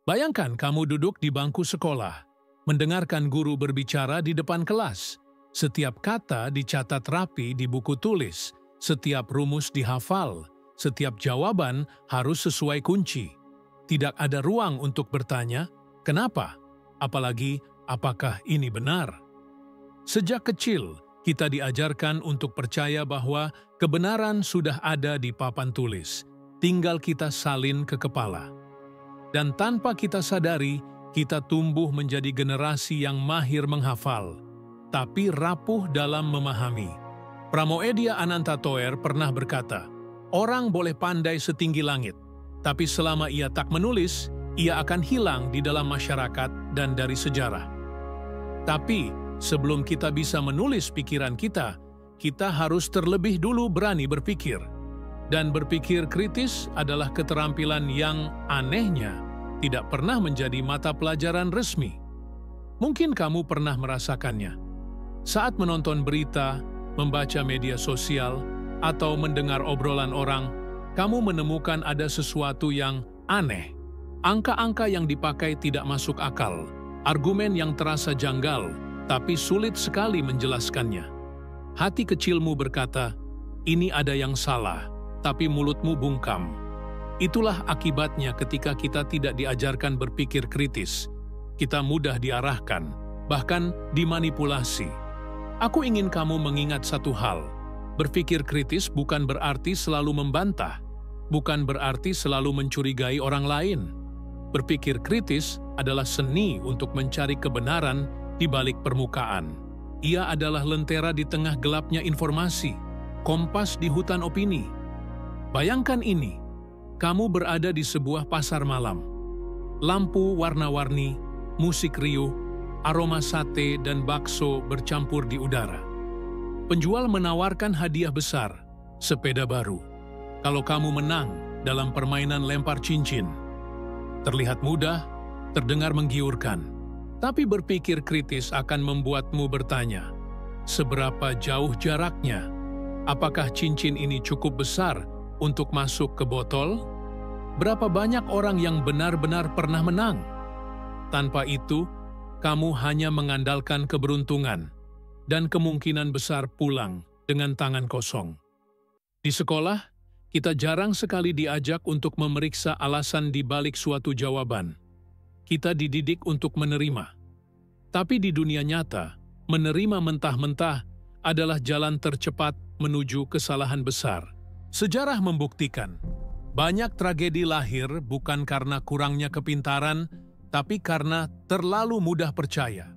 Bayangkan kamu duduk di bangku sekolah, mendengarkan guru berbicara di depan kelas. Setiap kata dicatat rapi di buku tulis, setiap rumus dihafal, setiap jawaban harus sesuai kunci. Tidak ada ruang untuk bertanya, kenapa? Apalagi, apakah ini benar? Sejak kecil, kita diajarkan untuk percaya bahwa kebenaran sudah ada di papan tulis, tinggal kita salin ke kepala. Dan tanpa kita sadari, kita tumbuh menjadi generasi yang mahir menghafal, tapi rapuh dalam memahami. Pramoedia Anantatoer pernah berkata, orang boleh pandai setinggi langit, tapi selama ia tak menulis, ia akan hilang di dalam masyarakat dan dari sejarah. Tapi, sebelum kita bisa menulis pikiran kita harus terlebih dulu berani berpikir. Dan berpikir kritis adalah keterampilan yang anehnya tidak pernah menjadi mata pelajaran resmi. Mungkin kamu pernah merasakannya. Saat menonton berita, membaca media sosial, atau mendengar obrolan orang, kamu menemukan ada sesuatu yang aneh. Angka-angka yang dipakai tidak masuk akal, argumen yang terasa janggal, tapi sulit sekali menjelaskannya. Hati kecilmu berkata, ini ada yang salah, tapi mulutmu bungkam. Itulah akibatnya ketika kita tidak diajarkan berpikir kritis. Kita mudah diarahkan, bahkan dimanipulasi. Aku ingin kamu mengingat satu hal. Berpikir kritis bukan berarti selalu membantah, bukan berarti selalu mencurigai orang lain. Berpikir kritis adalah seni untuk mencari kebenaran di balik permukaan. Ia adalah lentera di tengah gelapnya informasi, kompas di hutan opini. Bayangkan ini, kamu berada di sebuah pasar malam. Lampu warna-warni, musik riuh, aroma sate dan bakso bercampur di udara. Penjual menawarkan hadiah besar, sepeda baru. Kalau kamu menang dalam permainan lempar cincin. Terlihat mudah, terdengar menggiurkan. Tapi berpikir kritis akan membuatmu bertanya, seberapa jauh jaraknya? Apakah cincin ini cukup besar untuk masuk ke botol? Berapa banyak orang yang benar-benar pernah menang? Tanpa itu, kamu hanya mengandalkan keberuntungan dan kemungkinan besar pulang dengan tangan kosong. Di sekolah, kita jarang sekali diajak untuk memeriksa alasan di balik suatu jawaban. Kita dididik untuk menerima. Tapi di dunia nyata, menerima mentah-mentah adalah jalan tercepat menuju kesalahan besar. Sejarah membuktikan, banyak tragedi lahir bukan karena kurangnya kepintaran, tapi karena terlalu mudah percaya.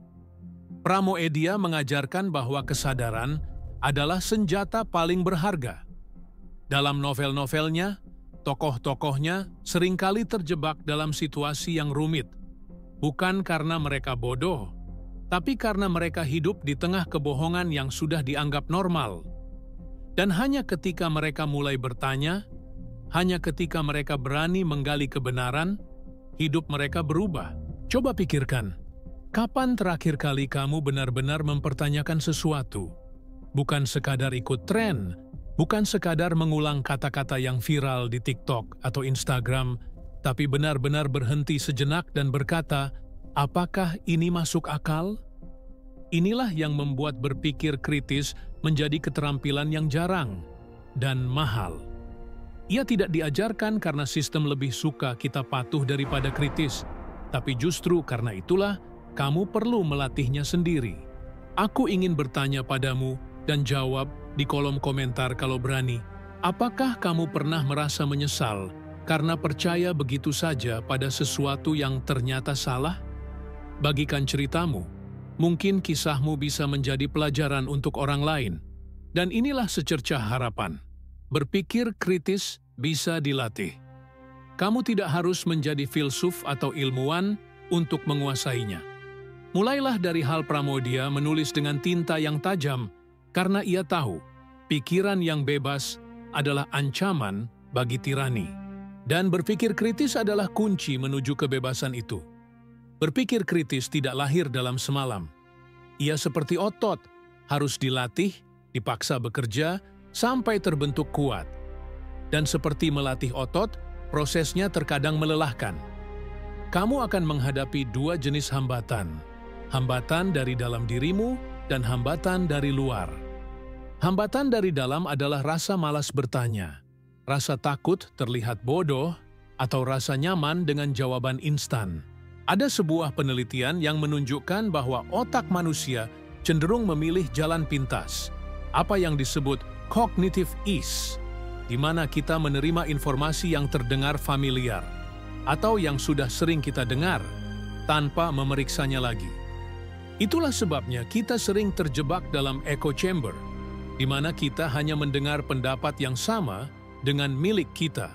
Pramoedia mengajarkan bahwa kesadaran adalah senjata paling berharga. Dalam novel-novelnya, tokoh-tokohnya seringkali terjebak dalam situasi yang rumit, bukan karena mereka bodoh, tapi karena mereka hidup di tengah kebohongan yang sudah dianggap normal. Dan hanya ketika mereka mulai bertanya, hanya ketika mereka berani menggali kebenaran, hidup mereka berubah. Coba pikirkan, kapan terakhir kali kamu benar-benar mempertanyakan sesuatu? Bukan sekadar ikut tren, bukan sekadar mengulang kata-kata yang viral di TikTok atau Instagram, tapi benar-benar berhenti sejenak dan berkata, apakah ini masuk akal? Inilah yang membuat berpikir kritis menjadi keterampilan yang jarang dan mahal. Ia tidak diajarkan karena sistem lebih suka kita patuh daripada kritis, tapi justru karena itulah kamu perlu melatihnya sendiri. Aku ingin bertanya padamu dan jawab di kolom komentar kalau berani. Apakah kamu pernah merasa menyesal karena percaya begitu saja pada sesuatu yang ternyata salah? Bagikan ceritamu. Mungkin kisahmu bisa menjadi pelajaran untuk orang lain. Dan inilah secercah harapan. Berpikir kritis bisa dilatih. Kamu tidak harus menjadi filsuf atau ilmuwan untuk menguasainya. Mulailah dari hal Pramoedia menulis dengan tinta yang tajam karena ia tahu pikiran yang bebas adalah ancaman bagi tirani. Dan berpikir kritis adalah kunci menuju kebebasan itu. Berpikir kritis tidak lahir dalam semalam. Ia seperti otot, harus dilatih, dipaksa bekerja, sampai terbentuk kuat. Dan seperti melatih otot, prosesnya terkadang melelahkan. Kamu akan menghadapi dua jenis hambatan. Hambatan dari dalam dirimu dan hambatan dari luar. Hambatan dari dalam adalah rasa malas bertanya, rasa takut terlihat bodoh, atau rasa nyaman dengan jawaban instan. Ada sebuah penelitian yang menunjukkan bahwa otak manusia cenderung memilih jalan pintas, apa yang disebut cognitive ease, di mana kita menerima informasi yang terdengar familiar, atau yang sudah sering kita dengar, tanpa memeriksanya lagi. Itulah sebabnya kita sering terjebak dalam echo chamber, di mana kita hanya mendengar pendapat yang sama dengan milik kita.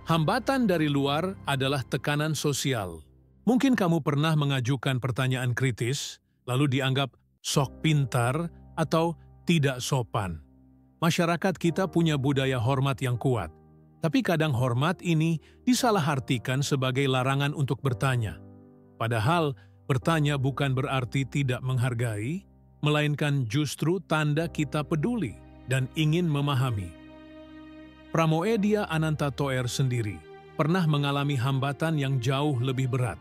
Hambatan dari luar adalah tekanan sosial. Mungkin kamu pernah mengajukan pertanyaan kritis, lalu dianggap sok pintar atau tidak sopan. Masyarakat kita punya budaya hormat yang kuat, tapi kadang hormat ini disalahartikan sebagai larangan untuk bertanya. Padahal, bertanya bukan berarti tidak menghargai, melainkan justru tanda kita peduli dan ingin memahami. Pramoedia Anantatoer sendiri pernah mengalami hambatan yang jauh lebih berat.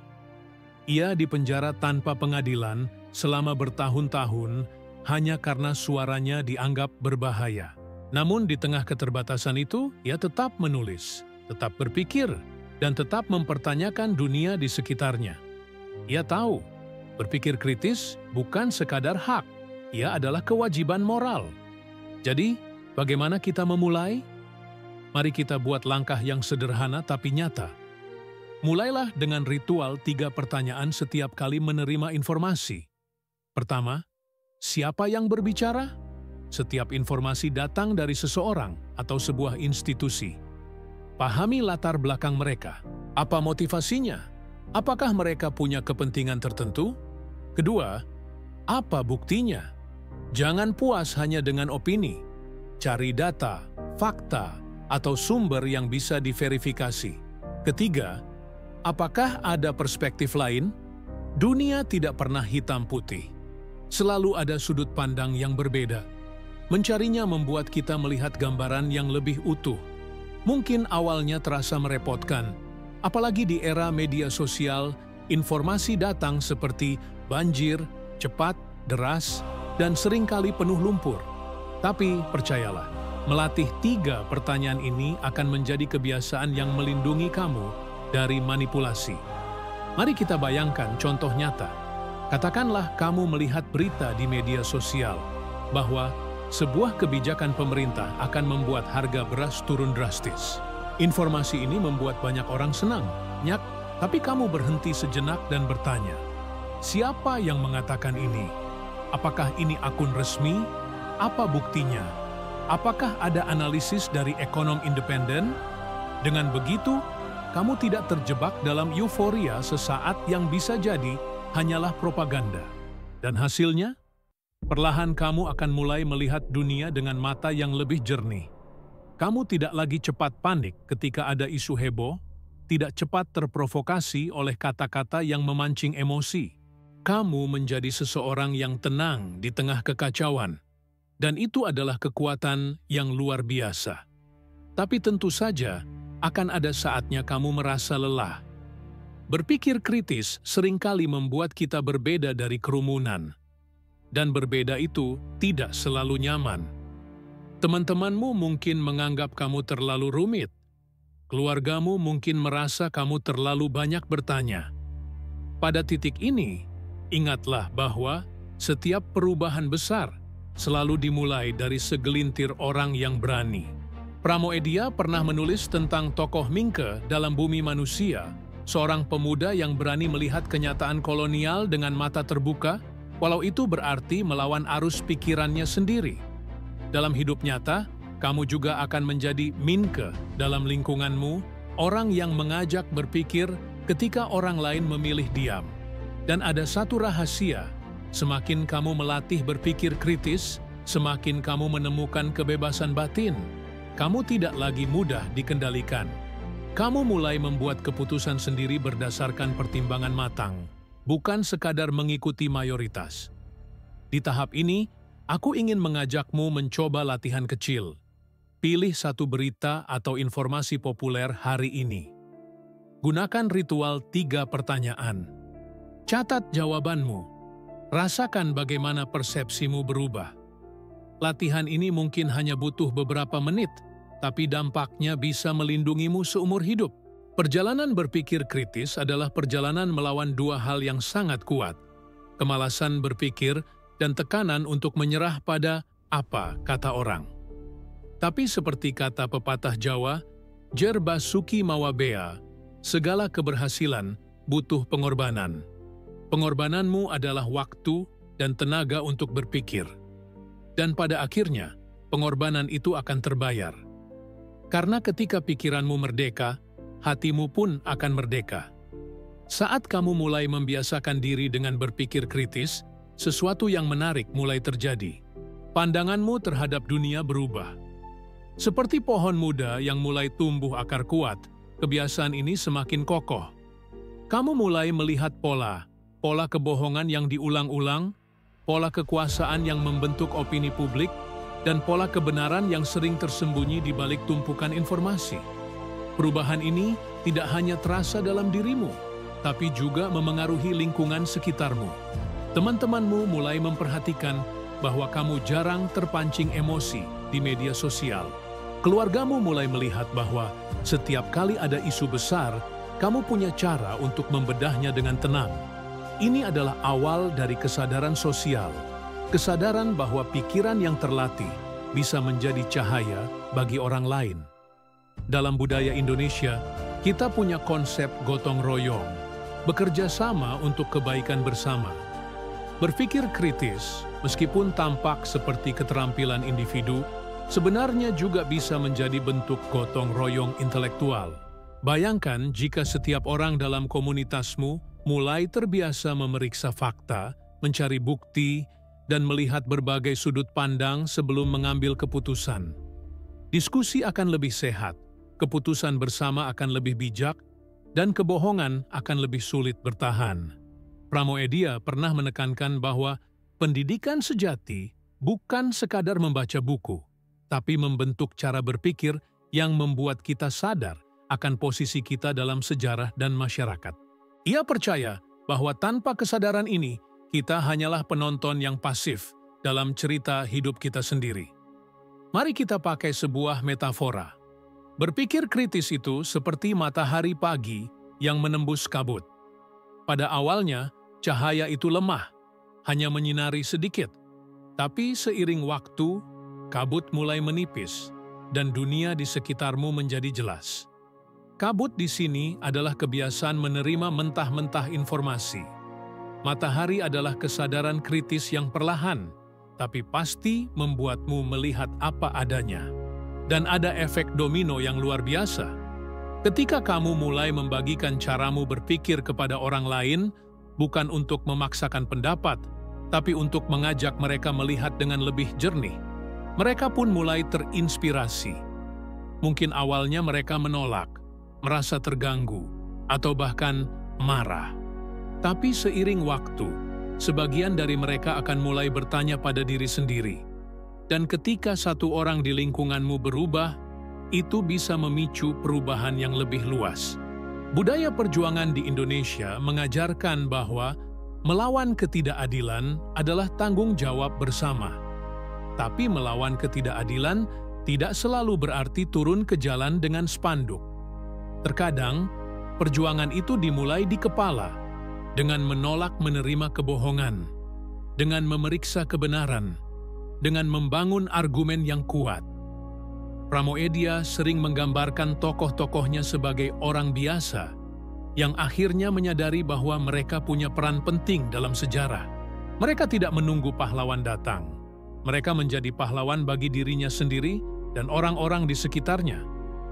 Ia dipenjara tanpa pengadilan selama bertahun-tahun hanya karena suaranya dianggap berbahaya. Namun di tengah keterbatasan itu, ia tetap menulis, tetap berpikir, dan tetap mempertanyakan dunia di sekitarnya. Ia tahu, berpikir kritis bukan sekadar hak, ia adalah kewajiban moral. Jadi, bagaimana kita memulai? Mari kita buat langkah yang sederhana tapi nyata. Mulailah dengan ritual 3 pertanyaan setiap kali menerima informasi. Pertama, siapa yang berbicara? Setiap informasi datang dari seseorang atau sebuah institusi. Pahami latar belakang mereka. Apa motivasinya? Apakah mereka punya kepentingan tertentu? Kedua, apa buktinya? Jangan puas hanya dengan opini. Cari data, fakta, atau sumber yang bisa diverifikasi. Ketiga, apakah ada perspektif lain? Dunia tidak pernah hitam putih. Selalu ada sudut pandang yang berbeda. Mencarinya membuat kita melihat gambaran yang lebih utuh. Mungkin awalnya terasa merepotkan, apalagi di era media sosial, informasi datang seperti banjir, cepat, deras, dan seringkali penuh lumpur. Tapi percayalah, melatih 3 pertanyaan ini akan menjadi kebiasaan yang melindungi kamu dari manipulasi. Mari kita bayangkan contoh nyata. Katakanlah kamu melihat berita di media sosial bahwa sebuah kebijakan pemerintah akan membuat harga beras turun drastis. Informasi ini membuat banyak orang senang, nyak, tapi kamu berhenti sejenak dan bertanya, siapa yang mengatakan ini? Apakah ini akun resmi? Apa buktinya? Apakah ada analisis dari ekonom independen? Dengan begitu, kamu tidak terjebak dalam euforia sesaat yang bisa jadi hanyalah propaganda. Dan hasilnya, perlahan kamu akan mulai melihat dunia dengan mata yang lebih jernih. Kamu tidak lagi cepat panik ketika ada isu heboh, tidak cepat terprovokasi oleh kata-kata yang memancing emosi. Kamu menjadi seseorang yang tenang di tengah kekacauan. Dan itu adalah kekuatan yang luar biasa. Tapi tentu saja, akan ada saatnya kamu merasa lelah. Berpikir kritis seringkali membuat kita berbeda dari kerumunan. Dan berbeda itu tidak selalu nyaman. Teman-temanmu mungkin menganggap kamu terlalu rumit. Keluargamu mungkin merasa kamu terlalu banyak bertanya. Pada titik ini, ingatlah bahwa setiap perubahan besar selalu dimulai dari segelintir orang yang berani. Pramoedia pernah menulis tentang tokoh Mingke dalam Bumi Manusia, seorang pemuda yang berani melihat kenyataan kolonial dengan mata terbuka, walau itu berarti melawan arus pikirannya sendiri. Dalam hidup nyata, kamu juga akan menjadi Mingke dalam lingkunganmu, orang yang mengajak berpikir ketika orang lain memilih diam. Dan ada satu rahasia, semakin kamu melatih berpikir kritis, semakin kamu menemukan kebebasan batin. Kamu tidak lagi mudah dikendalikan. Kamu mulai membuat keputusan sendiri berdasarkan pertimbangan matang, bukan sekadar mengikuti mayoritas. Di tahap ini, aku ingin mengajakmu mencoba latihan kecil. Pilih satu berita atau informasi populer hari ini. Gunakan ritual 3 pertanyaan. Catat jawabanmu. Rasakan bagaimana persepsimu berubah. Latihan ini mungkin hanya butuh beberapa menit, tapi dampaknya bisa melindungimu seumur hidup. Perjalanan berpikir kritis adalah perjalanan melawan 2 hal yang sangat kuat. Kemalasan berpikir dan tekanan untuk menyerah pada apa kata orang. Tapi seperti kata pepatah Jawa, Jer Basuki Mawabea, segala keberhasilan butuh pengorbanan. Pengorbananmu adalah waktu dan tenaga untuk berpikir. Dan pada akhirnya, pengorbanan itu akan terbayar. Karena ketika pikiranmu merdeka, hatimu pun akan merdeka. Saat kamu mulai membiasakan diri dengan berpikir kritis, sesuatu yang menarik mulai terjadi. Pandanganmu terhadap dunia berubah. Seperti pohon muda yang mulai tumbuh akar kuat, kebiasaan ini semakin kokoh. Kamu mulai melihat pola kebohongan yang diulang-ulang, pola kekuasaan yang membentuk opini publik, dan pola kebenaran yang sering tersembunyi di balik tumpukan informasi. Perubahan ini tidak hanya terasa dalam dirimu, tapi juga memengaruhi lingkungan sekitarmu. Teman-temanmu mulai memperhatikan bahwa kamu jarang terpancing emosi di media sosial. Keluargamu mulai melihat bahwa setiap kali ada isu besar, kamu punya cara untuk membedahnya dengan tenang. Ini adalah awal dari kesadaran sosial, kesadaran bahwa pikiran yang terlatih bisa menjadi cahaya bagi orang lain. Dalam budaya Indonesia, kita punya konsep gotong royong, bekerja sama untuk kebaikan bersama. Berpikir kritis, meskipun tampak seperti keterampilan individu, sebenarnya juga bisa menjadi bentuk gotong royong intelektual. Bayangkan jika setiap orang dalam komunitasmu mulai terbiasa memeriksa fakta, mencari bukti, dan melihat berbagai sudut pandang sebelum mengambil keputusan. Diskusi akan lebih sehat, keputusan bersama akan lebih bijak, dan kebohongan akan lebih sulit bertahan. Pramoedia pernah menekankan bahwa pendidikan sejati bukan sekadar membaca buku, tapi membentuk cara berpikir yang membuat kita sadar akan posisi kita dalam sejarah dan masyarakat. Ia percaya bahwa tanpa kesadaran ini, kita hanyalah penonton yang pasif dalam cerita hidup kita sendiri. Mari kita pakai sebuah metafora. Berpikir kritis itu seperti matahari pagi yang menembus kabut. Pada awalnya, cahaya itu lemah, hanya menyinari sedikit. Tapi seiring waktu, kabut mulai menipis, dan dunia di sekitarmu menjadi jelas. Kabut di sini adalah kebiasaan menerima mentah-mentah informasi. Matahari adalah kesadaran kritis yang perlahan, tapi pasti membuatmu melihat apa adanya. Dan ada efek domino yang luar biasa. Ketika kamu mulai membagikan caramu berpikir kepada orang lain, bukan untuk memaksakan pendapat, tapi untuk mengajak mereka melihat dengan lebih jernih, mereka pun mulai terinspirasi. Mungkin awalnya mereka menolak, merasa terganggu, atau bahkan marah. Tapi seiring waktu, sebagian dari mereka akan mulai bertanya pada diri sendiri. Dan ketika satu orang di lingkunganmu berubah, itu bisa memicu perubahan yang lebih luas. Budaya perjuangan di Indonesia mengajarkan bahwa melawan ketidakadilan adalah tanggung jawab bersama. Tapi melawan ketidakadilan tidak selalu berarti turun ke jalan dengan spanduk. Terkadang, perjuangan itu dimulai di kepala, dengan menolak menerima kebohongan, dengan memeriksa kebenaran, dengan membangun argumen yang kuat. Pramoedia sering menggambarkan tokoh-tokohnya sebagai orang biasa, yang akhirnya menyadari bahwa mereka punya peran penting dalam sejarah. Mereka tidak menunggu pahlawan datang. Mereka menjadi pahlawan bagi dirinya sendiri dan orang-orang di sekitarnya.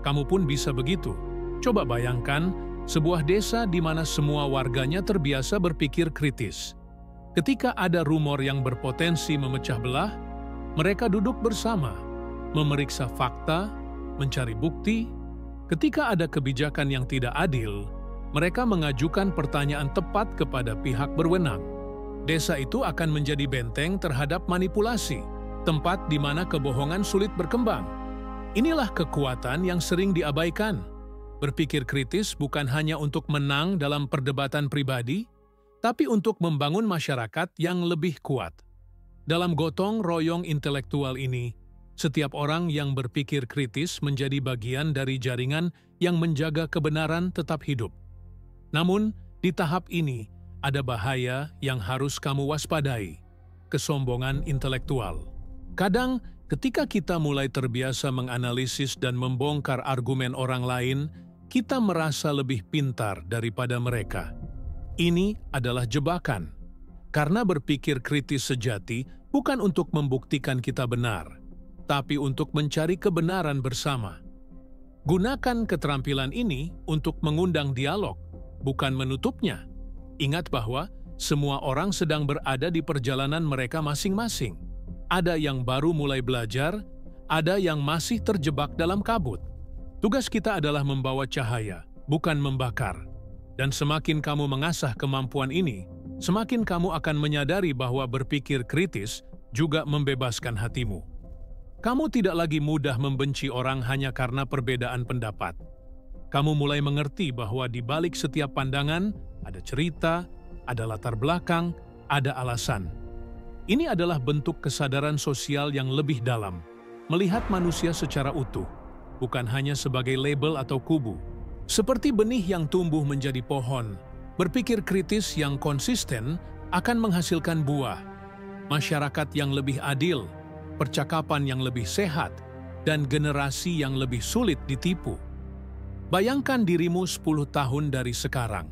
Kamu pun bisa begitu. Coba bayangkan sebuah desa di mana semua warganya terbiasa berpikir kritis. Ketika ada rumor yang berpotensi memecah belah, mereka duduk bersama, memeriksa fakta, mencari bukti. Ketika ada kebijakan yang tidak adil, mereka mengajukan pertanyaan tepat kepada pihak berwenang. Desa itu akan menjadi benteng terhadap manipulasi, tempat di mana kebohongan sulit berkembang. Inilah kekuatan yang sering diabaikan. Berpikir kritis bukan hanya untuk menang dalam perdebatan pribadi, tapi untuk membangun masyarakat yang lebih kuat. Dalam gotong royong intelektual ini, setiap orang yang berpikir kritis menjadi bagian dari jaringan yang menjaga kebenaran tetap hidup. Namun, di tahap ini, ada bahaya yang harus kamu waspadai, kesombongan intelektual. Kadang, ketika kita mulai terbiasa menganalisis dan membongkar argumen orang lain, kita merasa lebih pintar daripada mereka. Ini adalah jebakan, karena berpikir kritis sejati bukan untuk membuktikan kita benar, tapi untuk mencari kebenaran bersama. Gunakan keterampilan ini untuk mengundang dialog, bukan menutupnya. Ingat bahwa semua orang sedang berada di perjalanan mereka masing-masing. Ada yang baru mulai belajar, ada yang masih terjebak dalam kabut. Tugas kita adalah membawa cahaya, bukan membakar. Dan semakin kamu mengasah kemampuan ini, semakin kamu akan menyadari bahwa berpikir kritis juga membebaskan hatimu. Kamu tidak lagi mudah membenci orang hanya karena perbedaan pendapat. Kamu mulai mengerti bahwa di balik setiap pandangan ada cerita, ada latar belakang, ada alasan. Ini adalah bentuk kesadaran sosial yang lebih dalam, melihat manusia secara utuh, bukan hanya sebagai label atau kubu. Seperti benih yang tumbuh menjadi pohon, berpikir kritis yang konsisten akan menghasilkan buah, masyarakat yang lebih adil, percakapan yang lebih sehat, dan generasi yang lebih sulit ditipu. Bayangkan dirimu 10 tahun dari sekarang.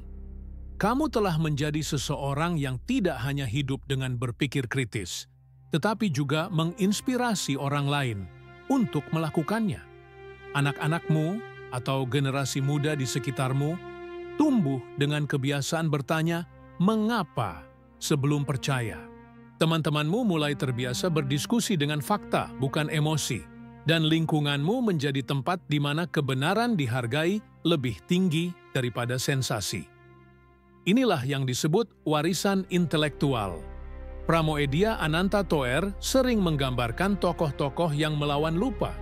Kamu telah menjadi seseorang yang tidak hanya hidup dengan berpikir kritis, tetapi juga menginspirasi orang lain untuk melakukannya. Anak-anakmu atau generasi muda di sekitarmu tumbuh dengan kebiasaan bertanya, "Mengapa?" sebelum percaya. Teman-temanmu mulai terbiasa berdiskusi dengan fakta, bukan emosi. Dan lingkunganmu menjadi tempat di mana kebenaran dihargai lebih tinggi daripada sensasi. Inilah yang disebut warisan intelektual. Pramoedia Anantatoer sering menggambarkan tokoh-tokoh yang melawan lupa.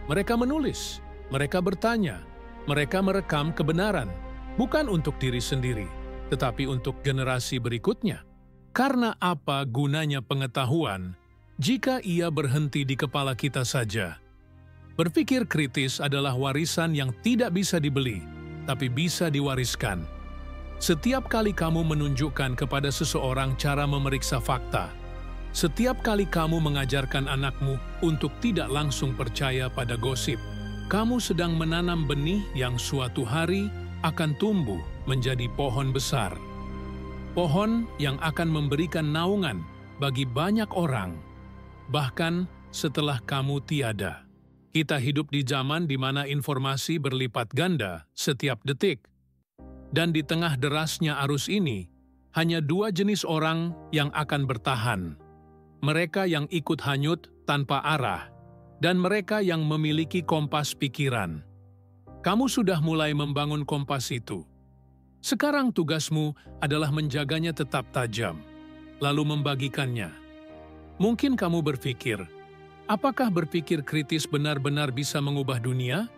Mereka menulis, mereka bertanya, mereka merekam kebenaran, bukan untuk diri sendiri, tetapi untuk generasi berikutnya. Karena apa gunanya pengetahuan jika ia berhenti di kepala kita saja? Berpikir kritis adalah warisan yang tidak bisa dibeli, tapi bisa diwariskan. Setiap kali kamu menunjukkan kepada seseorang cara memeriksa fakta, setiap kali kamu mengajarkan anakmu untuk tidak langsung percaya pada gosip, kamu sedang menanam benih yang suatu hari akan tumbuh menjadi pohon besar. Pohon yang akan memberikan naungan bagi banyak orang, bahkan setelah kamu tiada. Kita hidup di zaman di mana informasi berlipat ganda setiap detik. Dan di tengah derasnya arus ini, hanya 2 jenis orang yang akan bertahan. Mereka yang ikut hanyut tanpa arah, dan mereka yang memiliki kompas pikiran. Kamu sudah mulai membangun kompas itu. Sekarang tugasmu adalah menjaganya tetap tajam, lalu membagikannya. Mungkin kamu berpikir, apakah berpikir kritis benar-benar bisa mengubah dunia?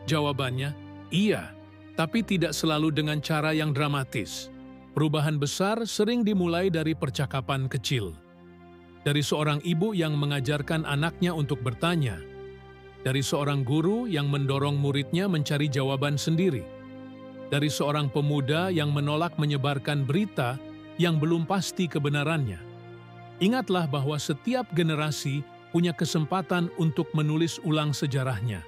Jawabannya, iya, tapi tidak selalu dengan cara yang dramatis. Perubahan besar sering dimulai dari percakapan kecil. Dari seorang ibu yang mengajarkan anaknya untuk bertanya. Dari seorang guru yang mendorong muridnya mencari jawaban sendiri. Dari seorang pemuda yang menolak menyebarkan berita yang belum pasti kebenarannya. Ingatlah bahwa setiap generasi punya kesempatan untuk menulis ulang sejarahnya.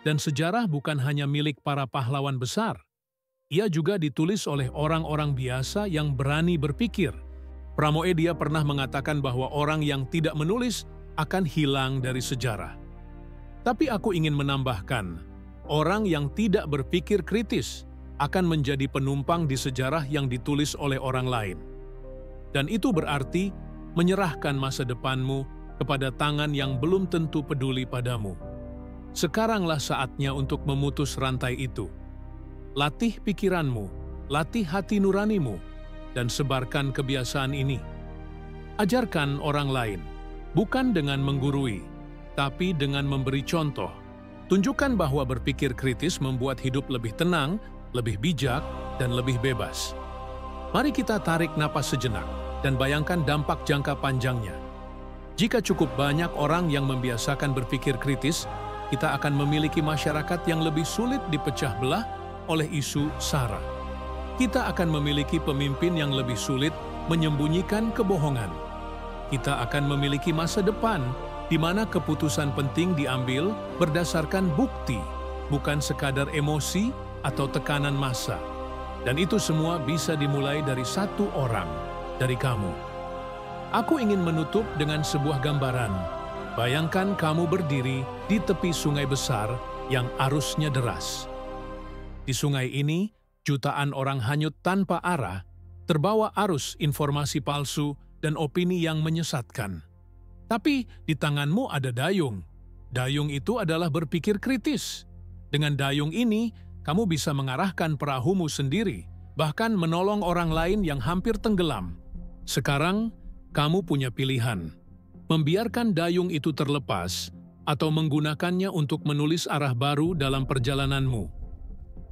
Dan sejarah bukan hanya milik para pahlawan besar. Ia juga ditulis oleh orang-orang biasa yang berani berpikir. Pramoedia pernah mengatakan bahwa orang yang tidak menulis akan hilang dari sejarah. Tapi aku ingin menambahkan, orang yang tidak berpikir kritis akan menjadi penumpang di sejarah yang ditulis oleh orang lain. Dan itu berarti menyerahkan masa depanmu kepada tangan yang belum tentu peduli padamu. Sekaranglah saatnya untuk memutus rantai itu. Latih pikiranmu, latih hati nuranimu, dan sebarkan kebiasaan ini. Ajarkan orang lain, bukan dengan menggurui, tapi dengan memberi contoh. Tunjukkan bahwa berpikir kritis membuat hidup lebih tenang, lebih bijak, dan lebih bebas. Mari kita tarik napas sejenak dan bayangkan dampak jangka panjangnya. Jika cukup banyak orang yang membiasakan berpikir kritis, kita akan memiliki masyarakat yang lebih sulit dipecah belah oleh isu SARA. Kita akan memiliki pemimpin yang lebih sulit menyembunyikan kebohongan. Kita akan memiliki masa depan di mana keputusan penting diambil berdasarkan bukti, bukan sekadar emosi atau tekanan massa. Dan itu semua bisa dimulai dari satu orang, dari kamu. Aku ingin menutup dengan sebuah gambaran. Bayangkan kamu berdiri di tepi sungai besar yang arusnya deras. Di sungai ini, jutaan orang hanyut tanpa arah, terbawa arus informasi palsu dan opini yang menyesatkan. Tapi di tanganmu ada dayung. Dayung itu adalah berpikir kritis. Dengan dayung ini, kamu bisa mengarahkan perahumu sendiri, bahkan menolong orang lain yang hampir tenggelam. Sekarang, kamu punya pilihan. Membiarkan dayung itu terlepas atau menggunakannya untuk menulis arah baru dalam perjalananmu.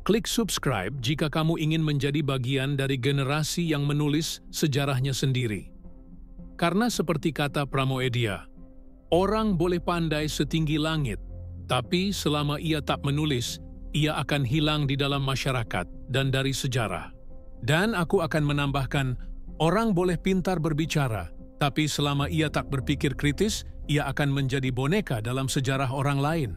Klik subscribe jika kamu ingin menjadi bagian dari generasi yang menulis sejarahnya sendiri. Karena seperti kata Pramoedia, orang boleh pandai setinggi langit, tapi selama ia tak menulis, ia akan hilang di dalam masyarakat dan dari sejarah. Dan aku akan menambahkan, orang boleh pintar berbicara, tapi selama ia tak berpikir kritis, ia akan menjadi boneka dalam sejarah orang lain.